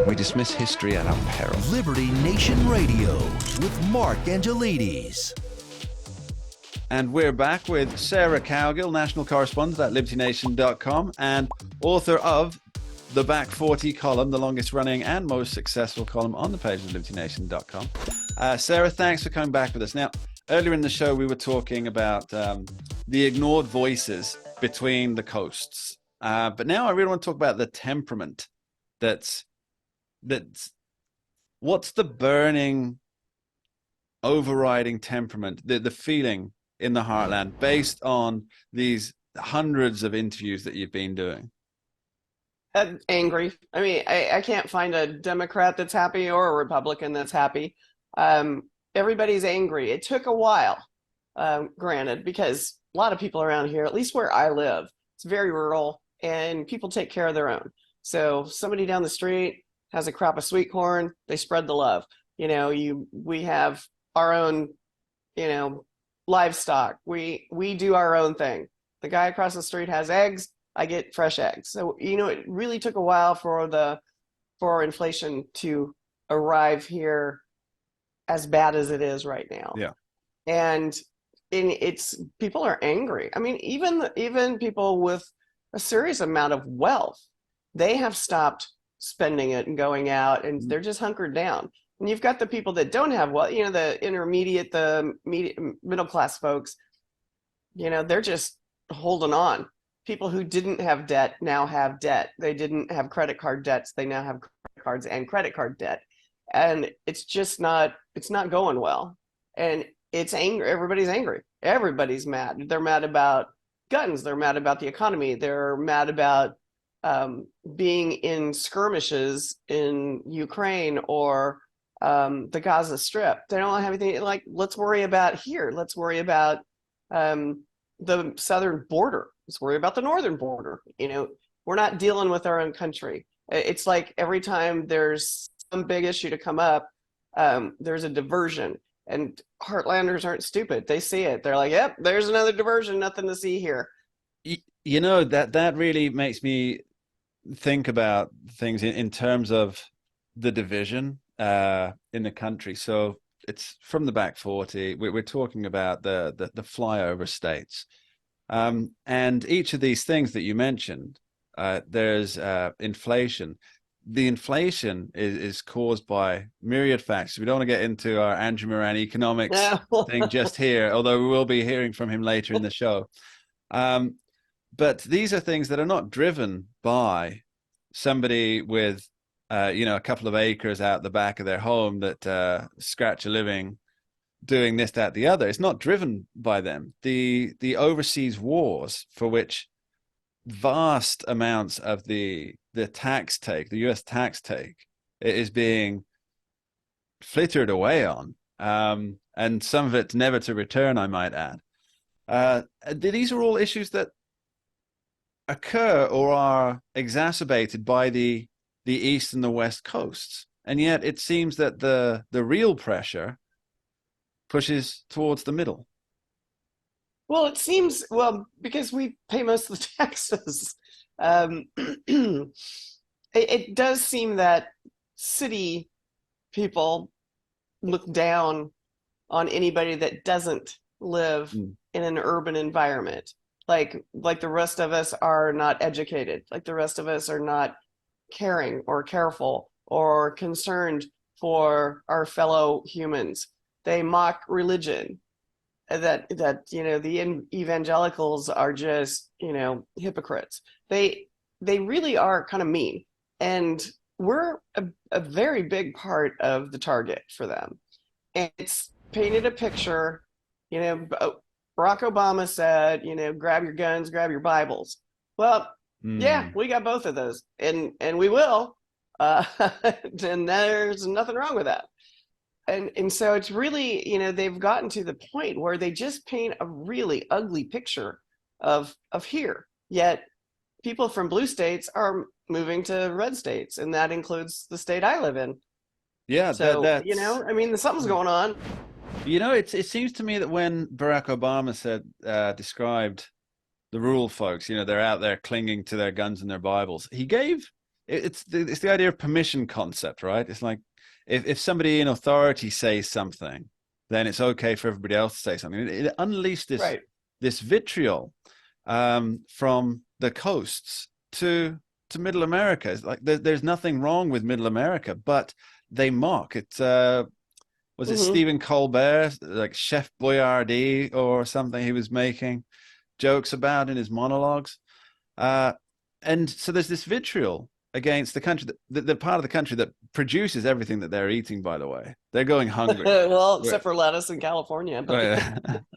We dismiss history at our peril. Liberty Nation Radio with Mark Angelides. And we're back with Sarah Cowgill, national correspondent at libertynation.com and author of the Back 40 column, the longest running and most successful column on the page of libertynation.com. Sarah, thanks for coming back with us. Now, earlier in the show, we were talking about the ignored voices between the coasts. But now I really want to talk about the temperament that's what's the burning, overriding temperament, the feeling in the heartland based on these hundreds of interviews that you've been doing? Angry. I mean, I can't find a Democrat that's happy or a Republican that's happy. Everybody's angry. It took a while, granted, because a lot of people around here, at least where I live, it's very rural and people take care of their own. So somebody down the street has a crop of sweet corn, they spread the love. We have our own, livestock. We do our own thing. The guy across the street has eggs, I get fresh eggs. So, it really took a while for inflation to arrive here as bad as it is right now. Yeah. And people are angry. I mean, even people with a serious amount of wealth, they have stopped spending it and going out, and they're just hunkered down. And you've got the people that don't have wealth, the intermediate, middle class folks, they're just holding on. People who didn't have debt now have debt. They didn't have credit card debts. They now have credit cards and credit card debt. And it's not going well. And it's angry. Everybody's angry. Everybody's mad. They're mad about guns. They're mad about the economy. They're mad about being in skirmishes in Ukraine or the Gaza Strip. They don't have anything like, let's worry about here. Let's worry about the southern border. Let's worry about the northern border. We're not dealing with our own country. It's like every time there's some big issue to come up, there's a diversion. And Heartlanders aren't stupid. They see it. They're like, yep, there's another diversion. Nothing to see here. That really makes me think about things in terms of the division in the country. So it's from the back 40. We're talking about the flyover states. And each of these things that you mentioned, there's inflation. The inflation is caused by myriad factors. We don't want to get into our Andrew Moran economics thing just here, although we will be hearing from him later in the show. But these are things that are not driven by somebody with, a couple of acres out the back of their home that scratch a living doing this, that, the other. It's not driven by them. The overseas wars, for which vast amounts of the tax take, the U.S. tax take, is being flittered away on, and some of it's never to return, I might add. These are all issues that occur or are exacerbated by the east and the west coasts, and yet it seems that the real pressure pushes towards the middle. Well, it seems, because we pay most of the taxes, it does seem that city people look down on anybody that doesn't live in an urban environment. Like the rest of us are not educated, like the rest of us are not caring or careful or concerned for our fellow humans. They mock religion. That the evangelicals are just hypocrites. They really are kind of mean, and we're a very big part of the target for them. And it's painted a picture. Barack Obama said, grab your guns, grab your Bibles. Well, yeah, we got both of those, and we will. And there's nothing wrong with that. And so it's really, they've gotten to the point where they just paint a really ugly picture of here. Yet people from blue states are moving to red states, and that includes the state I live in. Yeah, so something's going on. It seems to me that when Barack Obama described the rural folks, they're out there clinging to their guns and their Bibles, he gave it's the idea of permission concept, right? It's like if somebody in authority says something, then it's okay for everybody else to say something. It unleashed Right. this vitriol from the coasts to Middle America. It's like there's nothing wrong with Middle America, but they mock it. Was it Hmm. Stephen Colbert, like Chef Boyardee or something he was making jokes about in his monologues? And so there's this vitriol against the country, the part of the country that produces everything that they're eating, by the way. They're going hungry. Well, except for lettuce in California, but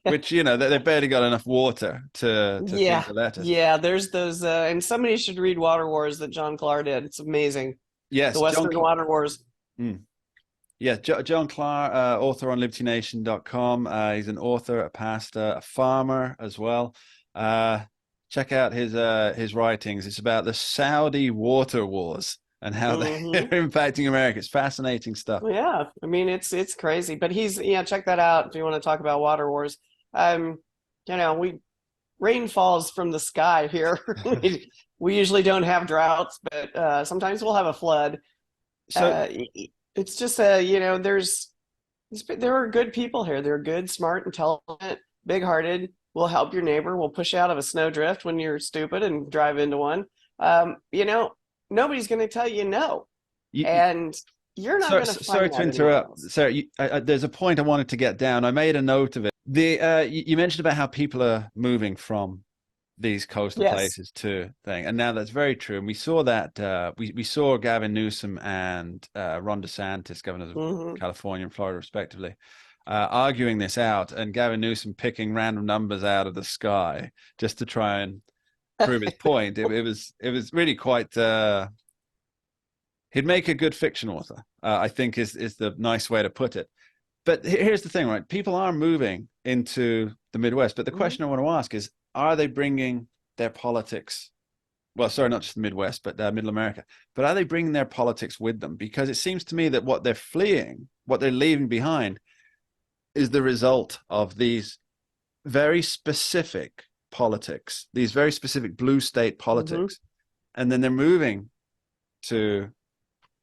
Which, they've barely got enough water to feed yeah, the lettuce. yeah. There's those, and somebody should read Water Wars that John Clark did. It's amazing. The Yes, Western Water Wars. Mm. Yeah, John Clark, author on libertynation.com. He's an author, a pastor, a farmer as well. Check out his writings. It's about the Saudi water wars and how they're impacting America. It's fascinating stuff. Yeah, I mean it's crazy, but check that out if you want to talk about Water Wars. Rain falls from the sky here. We usually don't have droughts, but sometimes we'll have a flood. So It's just there are good people here. They're good, smart, intelligent, big-hearted. Will help your neighbor. Will push out of a snowdrift when you're stupid and drive into one. Nobody's going to tell you no, and you're not going to find sorry to interrupt. Sarah, there's a point I wanted to get down. I made a note of it. You mentioned about how people are moving from these coastal places to thing, and now that's very true. And we saw that we saw Gavin Newsom and Ron DeSantis, governors of California and Florida, respectively, arguing this out, and Gavin Newsom picking random numbers out of the sky just to try and prove his point. It was really quite. He'd make a good fiction author, I think is the nice way to put it. But here's the thing, right? People are moving into the Midwest, but the question I want to ask is, are they bringing their politics? Well, sorry, not just the Midwest, but Middle America. But are they bringing their politics with them? Because it seems to me that what they're fleeing, what they're leaving behind, is the result of these very specific politics, these very specific blue state politics. And then they're moving to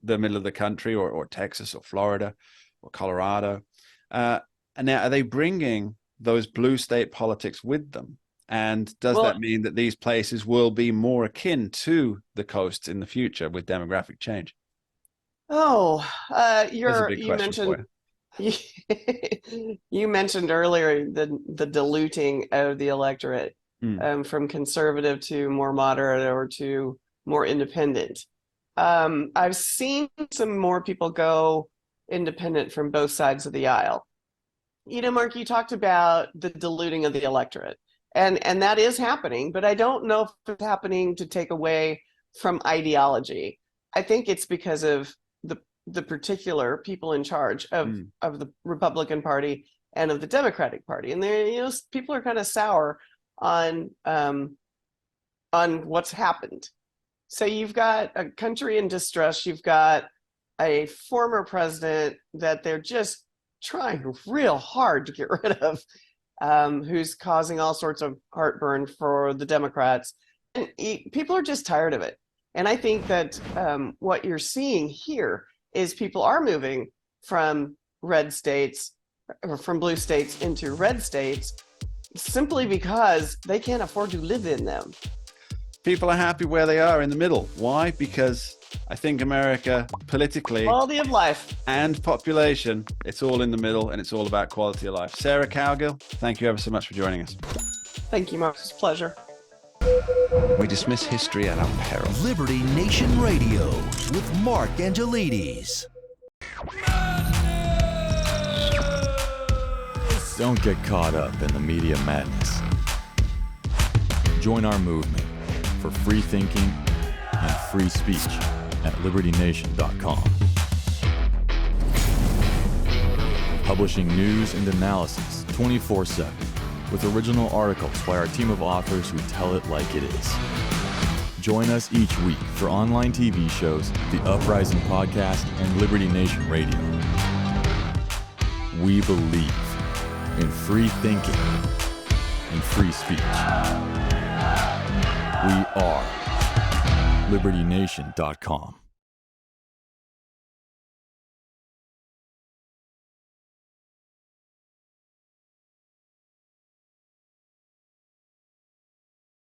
the middle of the country or Texas or Florida or Colorado. And now are they bringing those blue state politics with them? And does that mean that these places will be more akin to the coasts in the future with demographic change? You mentioned you mentioned earlier the diluting of the electorate from conservative to more moderate or to more independent. I've seen some more people go independent from both sides of the aisle. Mark, you talked about the diluting of the electorate. And that is happening, but I don't know if it's happening to take away from ideology. I think it's because of the particular people in charge of the Republican Party and of the Democratic Party. And people are kind of sour on what's happened. So you've got a country in distress. You've got a former president that they're just trying real hard to get rid of, who's causing all sorts of heartburn for the Democrats. And people are just tired of it. And I think that what you're seeing here is people are moving from red states or from blue states into red states simply because they can't afford to live in them. People are happy where they are in the middle. Why? Because I think America, politically, quality of life and population, it's all in the middle, and it's all about quality of life. Sarah Cowgill, thank you ever so much for joining us. Thank you, Mark. It's a pleasure. We dismiss history at our peril. Liberty Nation Radio with Mark Angelides. Don't get caught up in the media madness. Join our movement for free thinking and free speech at libertynation.com. Publishing news and analysis 24/7 with original articles by our team of authors who tell it like it is. Join us each week for online TV shows, The Uprising Podcast, and Liberty Nation Radio. We believe in free thinking and free speech. We are LibertyNation.com.